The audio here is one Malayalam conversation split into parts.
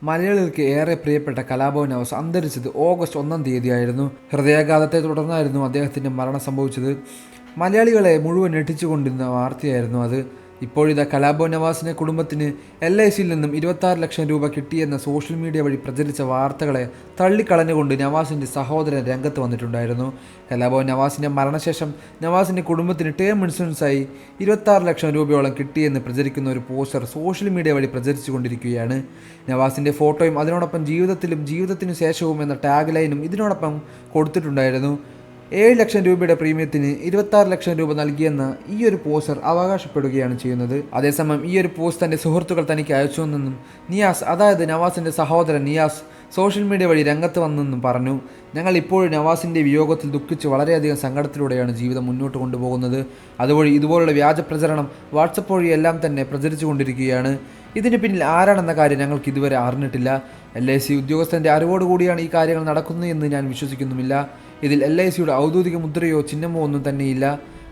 മലയാളികൾക്ക് ഏറെ പ്രിയപ്പെട്ട കലാഭവൻ നവാസ് അന്തരിച്ചത് ഓഗസ്റ്റ് 1 തീയതിയായിരുന്നു. ഹൃദയാഘാതത്തെ തുടർന്നായിരുന്നു അദ്ദേഹത്തിൻ്റെ മരണം സംഭവിച്ചത്. മലയാളികളെ മുഴുവൻ ഞെട്ടിച്ചുകൊണ്ടിരുന്ന വാർത്തയായിരുന്നു അത്. ഇപ്പോഴിതാ കലാഭവൻ നവാസിൻ്റെ കുടുംബത്തിന് LICയിൽ നിന്നും 26 ലക്ഷം രൂപ കിട്ടിയെന്ന സോഷ്യൽ മീഡിയ വഴി പ്രചരിച്ച വാർത്തകളെ തള്ളിക്കളഞ്ഞുകൊണ്ട് നവാസിൻ്റെ സഹോദരൻ രംഗത്ത് വന്നിട്ടുണ്ടായിരുന്നു. കലാഭവൻ നവാസിൻ്റെ മരണശേഷം നവാസിൻ്റെ കുടുംബത്തിന് ടേം ഇൻഷുറൻസായി 26 ലക്ഷം രൂപയോളം കിട്ടിയെന്ന് പ്രചരിക്കുന്ന ഒരു പോസ്റ്റർ സോഷ്യൽ മീഡിയ വഴി പ്രചരിച്ചുകൊണ്ടിരിക്കുകയാണ്. നവാസിൻ്റെ ഫോട്ടോയും അതിനോടൊപ്പം ജീവിതത്തിലും ജീവിതത്തിനു ശേഷവും എന്ന ടാഗ് ലൈനും ഇതിനോടൊപ്പം കൊടുത്തിട്ടുണ്ടായിരുന്നു. 7 ലക്ഷം രൂപയുടെ പ്രീമിയത്തിന് 26 ലക്ഷം രൂപ നൽകിയെന്ന ഈ ഒരു പോസ്റ്റർ അവകാശപ്പെടുകയാണ് ചെയ്യുന്നത്. അതേസമയം ഈ ഒരു പോസ്റ്റ് തൻ്റെ സുഹൃത്തുക്കൾ തനിക്ക് അയച്ചുവെന്നും നിയാസ്, അതായത് നവാസിൻ്റെ സഹോദരൻ നിയാസ്, സോഷ്യൽ മീഡിയ വഴി രംഗത്ത് വന്നെന്നും പറഞ്ഞു. ഞങ്ങൾ ഇപ്പോഴും നവാസിൻ്റെ വിയോഗത്തിൽ ദുഃഖിച്ച് വളരെയധികം സങ്കടത്തിലൂടെയാണ് ജീവിതം മുന്നോട്ട് കൊണ്ടുപോകുന്നത്. അതുവഴി ഇതുപോലുള്ള വ്യാജ പ്രചരണം വാട്സപ്പ് വഴി എല്ലാം തന്നെ പ്രചരിച്ചു കൊണ്ടിരിക്കുകയാണ്. ഇതിന് പിന്നിൽ ആരാണെന്ന കാര്യം ഞങ്ങൾക്ക് ഇതുവരെ അറിഞ്ഞിട്ടില്ല. LIC ഉദ്യോഗസ്ഥൻ്റെ അറിവോടുകൂടിയാണ് ഈ കാര്യങ്ങൾ നടക്കുന്നത് എന്ന് ഞാൻ വിശ്വസിക്കുന്നുമില്ല. ഇതിൽ LICയുടെ ഔദ്യോഗിക മുദ്രയോ ചിഹ്നമോ ഒന്നും തന്നെയില്ല.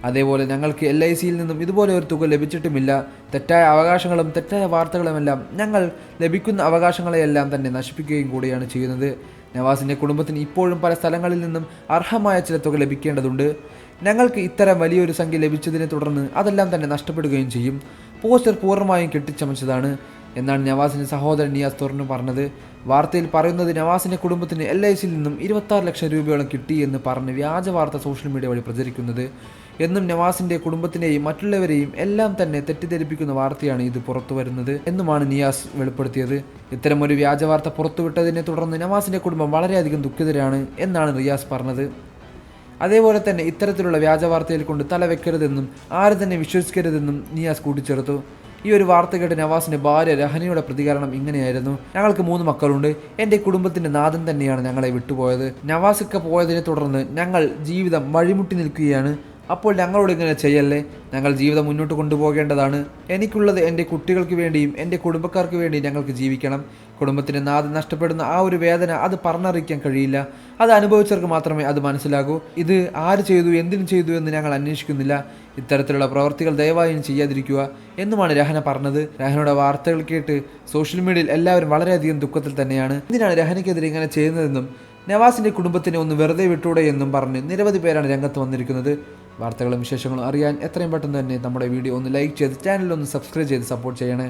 അതേപോലെ ഞങ്ങൾക്ക് LICയിൽ നിന്നും ഇതുപോലെ ഒരു തുക ലഭിച്ചിട്ടുമില്ല. തെറ്റായ അവകാശങ്ങളും തെറ്റായ വാർത്തകളുമെല്ലാം ഞങ്ങൾ ലഭിക്കുന്ന അവകാശങ്ങളെയെല്ലാം തന്നെ നശിപ്പിക്കുകയും കൂടിയാണ് ചെയ്യുന്നത്. നവാസിൻ്റെ കുടുംബത്തിന് ഇപ്പോഴും പല സ്ഥലങ്ങളിൽ നിന്നും അർഹമായ ചില തുക ലഭിക്കേണ്ടതുണ്ട്. ഞങ്ങൾക്ക് ഇത്തരം വലിയൊരു സംഖ്യ ലഭിച്ചതിനെ തുടർന്ന് അതെല്ലാം തന്നെ നഷ്ടപ്പെടുകയും ചെയ്യും. പോസ്റ്റർ പൂർണ്ണമായും കെട്ടിച്ചമച്ചതാണ് എന്നാണ് നവാസിൻ്റെ സഹോദരൻ നിയാസ് തുറന്നു പറഞ്ഞത്. വാർത്തയിൽ പറയുന്നത് നവാസിൻ്റെ കുടുംബത്തിന് LICയിൽ നിന്നും 26 ലക്ഷം രൂപയോളം കിട്ടി എന്ന് പറഞ്ഞ് വ്യാജ വാർത്ത സോഷ്യൽ മീഡിയ വഴി പ്രചരിക്കുന്നത് എന്നും നവാസിൻ്റെ കുടുംബത്തിനെയും മറ്റുള്ളവരെയും എല്ലാം തന്നെ തെറ്റിദ്ധരിപ്പിക്കുന്ന വാർത്തയാണ് ഇത് പുറത്തു വരുന്നത് എന്നുമാണ് നിയാസ് വെളിപ്പെടുത്തിയത്. ഇത്തരമൊരു വ്യാജ വാർത്ത പുറത്തുവിട്ടതിനെ തുടർന്ന് നവാസിൻ്റെ കുടുംബം വളരെയധികം ദുഃഖിതരാണ് എന്നാണ് റിയാസ് പറഞ്ഞത്. അതേപോലെ തന്നെ ഇത്തരത്തിലുള്ള വ്യാജ വാർത്തയിൽ കൊണ്ട് തല വെക്കരുതെന്നും ആരും തന്നെ വിശ്വസിക്കരുതെന്നും നിയാസ് കൂട്ടിച്ചേർത്തു. ഈ ഒരു വാർത്ത കേട്ട് നവാസിൻ്റെ ഭാര്യ രഹനയുടെ പ്രതികരണം ഇങ്ങനെയായിരുന്നു: ഞങ്ങൾക്ക് 3 മക്കളുണ്ട്. എൻ്റെ കുടുംബത്തിൻ്റെ നാഥൻ തന്നെയാണ് ഞങ്ങളെ വിട്ടുപോയത്. നവാസൊക്കെ പോയതിനെ തുടർന്ന് ഞങ്ങൾ ജീവിതം വഴിമുട്ടി നിൽക്കുകയാണ്. അപ്പോൾ ഞങ്ങളോട് ഇങ്ങനെ ചെയ്യല്ലേ. ഞങ്ങൾ ജീവിതം മുന്നോട്ട് കൊണ്ടുപോകേണ്ടതാണ്. എനിക്കുള്ളത് എൻ്റെ കുട്ടികൾക്ക് വേണ്ടിയും എൻ്റെ കുടുംബക്കാർക്ക് വേണ്ടിയും ഞങ്ങൾക്ക് ജീവിക്കണം. കുടുംബത്തിൻ്റെ നാഥൻ നഷ്ടപ്പെടുന്ന ആ ഒരു വേദന അത് പറഞ്ഞറിയിക്കാൻ കഴിയില്ല. അത് അനുഭവിച്ചവർക്ക് മാത്രമേ അത് മനസ്സിലാകൂ. ഇത് ആര് ചെയ്തു, എന്തിനു ചെയ്തു എന്ന് ഞങ്ങൾ അന്വേഷിക്കുന്നില്ല. ഇത്തരത്തിലുള്ള പ്രവർത്തികൾ ദയവായും ചെയ്യാതിരിക്കുക എന്നുമാണ് രഹന പറഞ്ഞത്. രഹനയുടെ വാർത്തകൾ കേട്ട് സോഷ്യൽ മീഡിയയിൽ എല്ലാവരും വളരെയധികം ദുഃഖത്തിൽ തന്നെയാണ്. എന്തിനാണ് രഹനയ്ക്കെതിരെ ഇങ്ങനെ ചെയ്യുന്നതെന്നും നവാസിൻ്റെ കുടുംബത്തിനെ ഒന്ന് വെറുതെ വിട്ടൂടെ എന്നും പറഞ്ഞ് നിരവധി പേരാണ് രംഗത്ത് വന്നിരിക്കുന്നത്. വാർത്തകളും വിശേഷങ്ങളും അറിയാൻ എത്രയും പെട്ടെന്ന് തന്നെ നമ്മുടെ വീഡിയോ ഒന്ന് ലൈക്ക് ചെയ്ത് ചാനൽ ഒന്ന് സബ്സ്ക്രൈബ് ചെയ്ത് സപ്പോർട്ട് ചെയ്യണേ.